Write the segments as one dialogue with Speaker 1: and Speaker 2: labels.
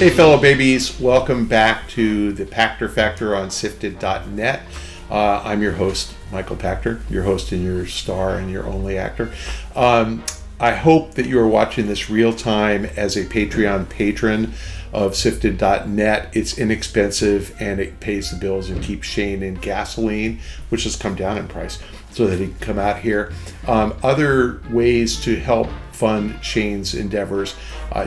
Speaker 1: Hey fellow babies, welcome back to the Pachter Factor on SIFTD.net. I'm your host, Michael Pachter, your host and your star and your only actor. I hope that you are watching this real time as a Patreon patron of SIFTD.net. It's inexpensive and it pays the bills and keeps Shane in gasoline, which has come down in price, so that he can come out here. Other ways to help fund Shane's endeavors,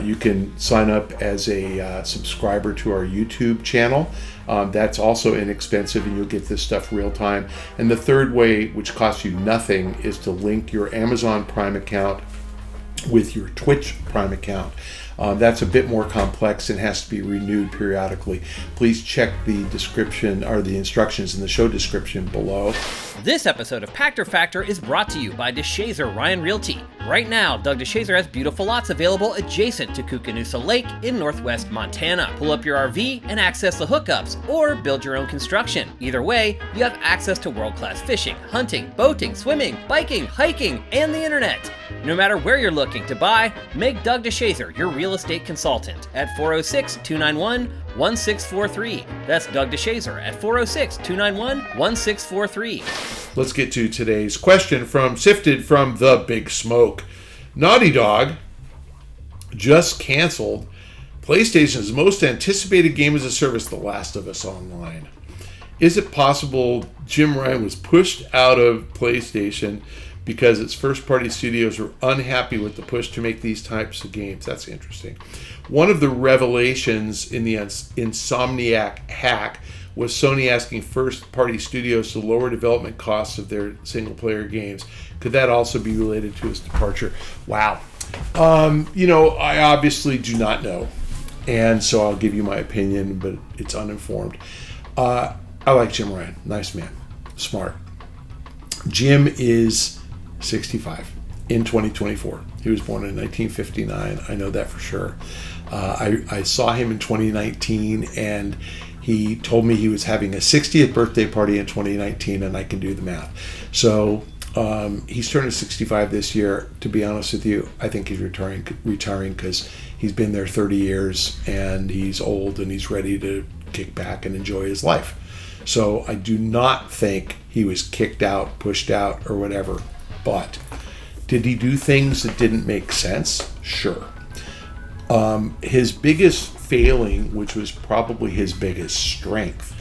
Speaker 1: you can sign up as a subscriber to our YouTube channel. That's also inexpensive and you'll get this stuff real time. And the third way, which costs you nothing, is to link your Amazon Prime account with your Twitch Prime account. That's a bit more complex and has to be renewed periodically. Please check the description or the instructions in the show description below.
Speaker 2: This episode of Pachter Factor is brought to you by DeShazer Ryan Realty. Right now, Doug DeShazer has beautiful lots available adjacent to Koocanusa Lake in northwest Montana. Pull up your RV and access the hookups, or build your own construction. Either way, you have access to world-class fishing, hunting, boating, swimming, biking, hiking, and the internet. No matter where you're looking to buy, make Doug DeShazer your real estate consultant at 406-291-1643. That's Doug DeShazer at 406-291-1643.
Speaker 1: Let's get to today's question from Sifted from the Big Smoke. Naughty Dog just canceled PlayStation's most anticipated game as a service, The Last of Us Online. Is it possible Jim Ryan was pushed out of PlayStation because its first-party studios were unhappy with the push to make these types of games? That's interesting. One of the revelations in the Insomniac hack was Sony asking first-party studios to lower development costs of their single-player games. Could that also be related to his departure? Wow. I obviously do not know, and so I'll give you my opinion, but it's uninformed. I like Jim Ryan. Nice man. Smart. Jim is 65 in 2024. He was born in 1959. I know that for sure. I saw him in 2019, and he told me he was having a 60th birthday party in 2019, and I can do the math. So he's turning 65 this year. To be honest with you, I think he's retiring because he's been there 30 years, and he's old, and he's ready to kick back and enjoy his life. So I do not think he was kicked out, pushed out, or whatever. But did he do things that didn't make sense? Sure. His biggest failing, which was probably his biggest strength,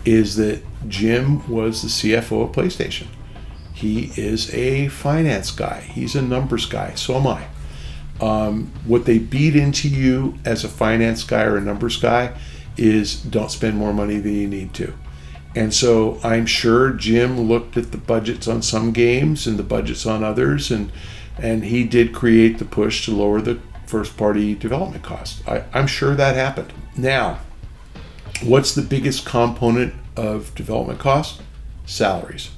Speaker 1: is that Jim was the CFO of PlayStation. He is a finance guy. He's a numbers guy. So am I. What they beat into you as a finance guy or a numbers guy is don't spend more money than you need to. And so I'm sure Jim looked at the budgets on some games and the budgets on others, and he did create the push to lower the first-party development costs. I'm sure that happened. Now, what's the biggest component of development costs? Salaries.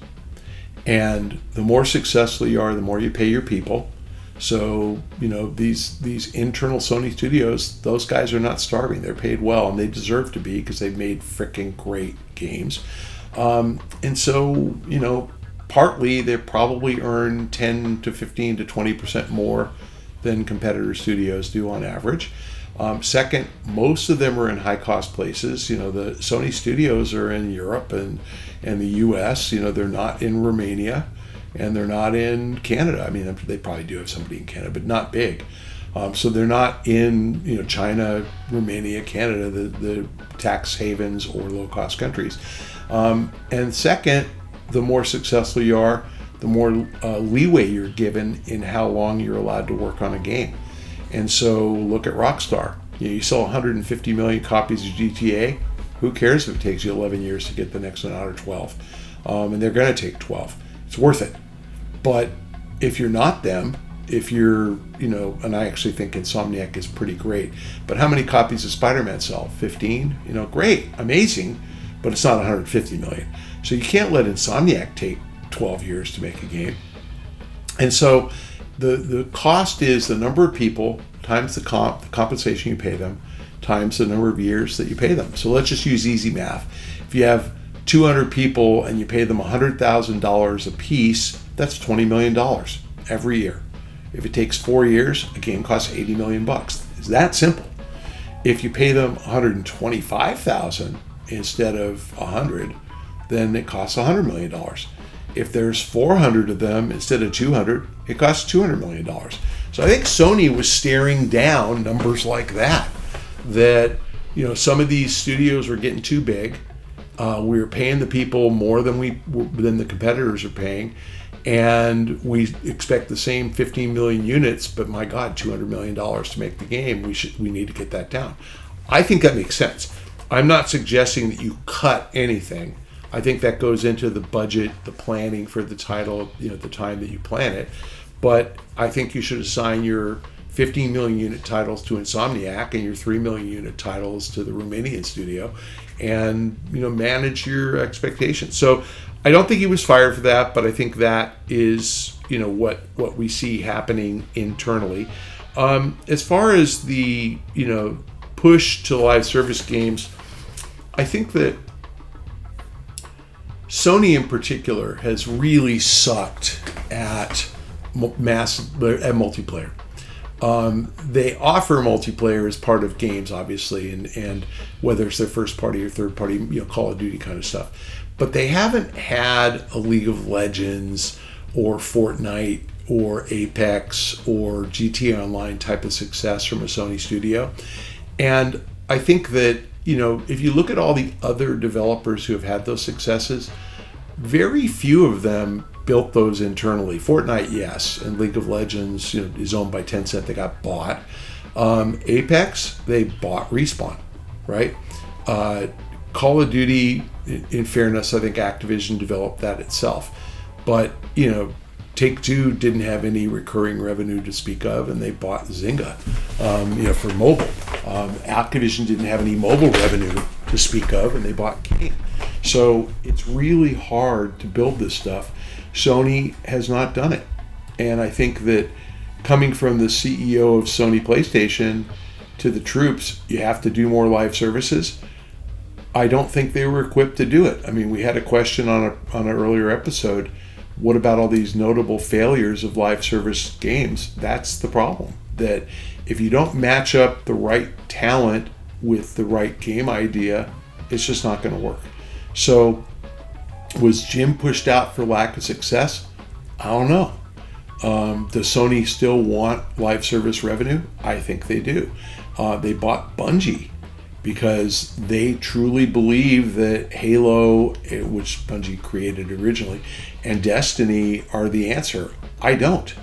Speaker 1: And the more successful you are, the more you pay your people. So, these internal Sony studios, those guys are not starving. They're paid well, and they deserve to be because they've made freaking great games. And so, partly they probably earn 10 to 15 to 20% more than competitor studios do on average. Second, most of them are in high-cost places. The Sony studios are in Europe and the U.S. They're not in Romania. And they're not in Canada. I mean, they probably do have somebody in Canada, but not big. So they're not in China, Romania, Canada, the tax havens or low-cost countries. And second, the more successful you are, the more leeway you're given in how long you're allowed to work on a game. And so look at Rockstar. You sell 150 million copies of GTA. Who cares if it takes you 11 years to get the next one out, or 12? And they're going to take 12. It's worth it. But if you're not them, if you're, and I actually think Insomniac is pretty great, but how many copies of Spider-Man sell? 15? Great, amazing, but it's not 150 million. So you can't let Insomniac take 12 years to make a game. And so the cost is the number of people times the compensation you pay them times the number of years that you pay them. So let's just use easy math. If you have 200 people and you pay them $100,000 a piece, that's $20 million every year. If it takes 4 years, a game costs $80 million. It's that simple. If you pay them $125,000 instead of $100, then it costs $100 million. If there's 400 of them instead of 200, it costs $200 million. So I think Sony was staring down numbers like that. That, you know, some of these studios were getting too big. We were paying the people more than the competitors are paying, and we expect the same 15 million units. But my God, $200 million to make the game. We need to get that down. I think that makes sense. I'm not suggesting that you cut anything. I think that goes into the budget, the planning for the title, you know, the time that you plan it. But I think you should assign your 15 million unit titles to Insomniac and your 3 million unit titles to the Romanian studio, and, you know, manage your expectations. So I don't think he was fired for that, but I think that is, you know, what we see happening internally. As far as the, you know, push to live service games, I think that Sony in particular has really sucked at multiplayer. They offer multiplayer as part of games, obviously, and whether it's their first party or third party, you know, Call of Duty kind of stuff. But they haven't had a League of Legends or Fortnite or Apex or GTA Online type of success from a Sony studio. And I think that, you know, if you look at all the other developers who have had those successes, very few of them built those internally. Fortnite, yes, and League of Legends, you know, is owned by Tencent. They got bought. Apex, they bought Respawn, right? Call of Duty, in fairness, I think Activision developed that itself. But, you know, Take-Two didn't have any recurring revenue to speak of, and they bought Zynga, you know, for mobile. Activision didn't have any mobile revenue to speak of, and they bought King. So it's really hard to build this stuff. Sony has not done it. And I think that coming from the CEO of Sony PlayStation to the troops, you have to do more live services. I don't think they were equipped to do it. I mean, we had a question on an earlier episode. What about all these notable failures of live service games? That's the problem. That if you don't match up the right talent with the right game idea, it's just not going to work. So was Jim pushed out for lack of success? I don't know. Does Sony still want live service revenue? I think they do. They bought Bungie because they truly believe that Halo, which Bungie created originally, and Destiny are the answer. I don't.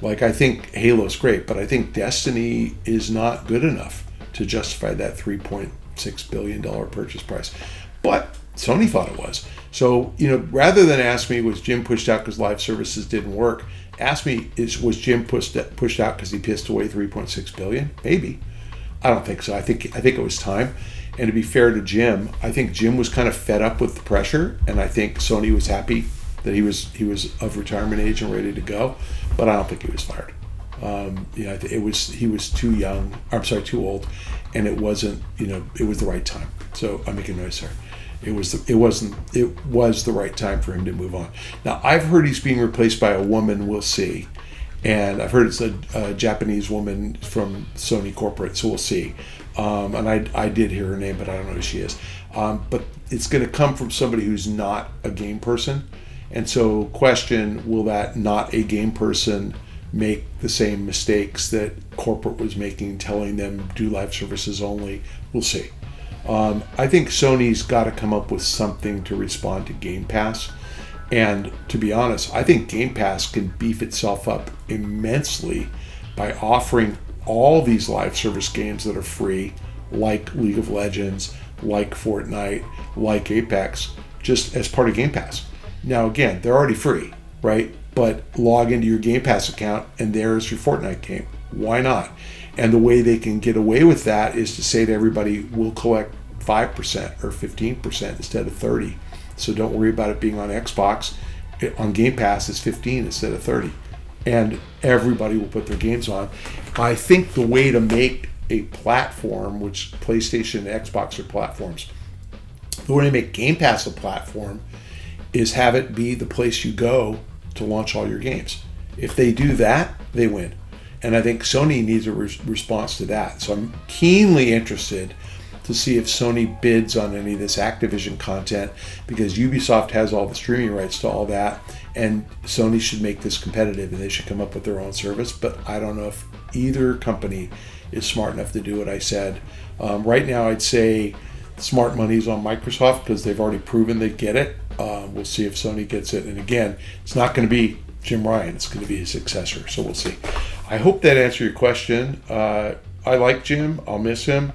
Speaker 1: Like, I think Halo's great, but I think Destiny is not good enough to justify that $3.6 billion purchase price. But Sony thought it was. So, you know, rather than ask me, was Jim pushed out because live services didn't work, ask me, was Jim pushed out because he pissed away $3.6 billion? Maybe. I don't think so. I think it was time. And to be fair to Jim, I think Jim was kind of fed up with the pressure, and I think Sony was happy that he was of retirement age and ready to go. But I don't think he was fired. You know, he was too young. I'm sorry, too old, and it wasn't. You know, it was the right time. So I'm making noise there. It was the right time for him to move on. Now I've heard he's being replaced by a woman. We'll see. And I've heard it's a Japanese woman from Sony corporate, so we'll see. And I did hear her name, but I don't know who she is. But it's going to come from somebody who's not a game person. And so question, will that not a game person make the same mistakes that corporate was making, telling them do live services only? We'll see. I think Sony's got to come up with something to respond to Game Pass. And to be honest, I think Game Pass can beef itself up immensely by offering all these live service games that are free, like League of Legends, like Fortnite, like Apex, just as part of Game Pass. Now, again, they're already free, right? But log into your Game Pass account and there's your Fortnite game. Why not? And the way they can get away with that is to say to everybody, we'll collect 5% or 15% instead of 30%. So don't worry about it being on Xbox. On Game Pass, it's 15 instead of 30. And everybody will put their games on. I think the way to make a platform, which PlayStation and Xbox are platforms, the way to make Game Pass a platform is have it be the place you go to launch all your games. If they do that, they win. And I think Sony needs a response to that. So I'm keenly interested to see if Sony bids on any of this Activision content, because Ubisoft has all the streaming rights to all that, and Sony should make this competitive and they should come up with their own service. But I don't know if either company is smart enough to do what I said. Right now, I'd say smart money's on Microsoft because they've already proven they get it. We'll see if Sony gets it. And again, it's not going to be Jim Ryan. It's going to be his successor. So we'll see. I hope that answered your question. I like Jim. I'll miss him.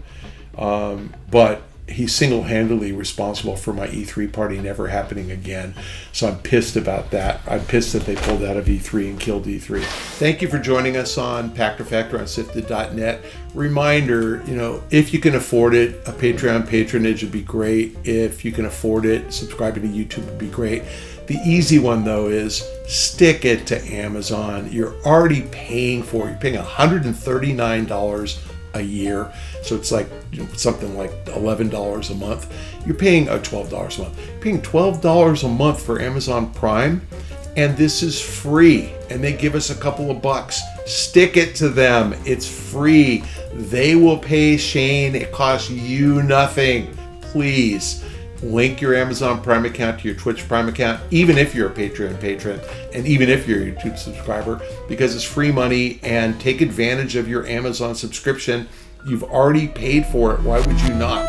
Speaker 1: But he's single-handedly responsible for my E3 party never happening again. So I'm pissed about that. I'm pissed that they pulled out of E3 and killed E3. Thank you for joining us on Pachter Factor on SIFTD.net. Reminder, if you can afford it, a Patreon patronage would be great. If you can afford it, subscribing to YouTube would be great. The easy one, though, is stick it to Amazon. You're already paying for it. You're paying $139 a year. So it's like something like $11 a month. You're paying $12 a month. You're paying $12 a month for Amazon Prime, and this is free. And they give us a couple of bucks. Stick it to them. It's free. They will pay Shane. It costs you nothing. Please link your Amazon Prime account to your Twitch Prime account, even if you're a Patreon patron, and even if you're a YouTube subscriber, because it's free money. And take advantage of your Amazon subscription. You've already paid for it. Why would you not?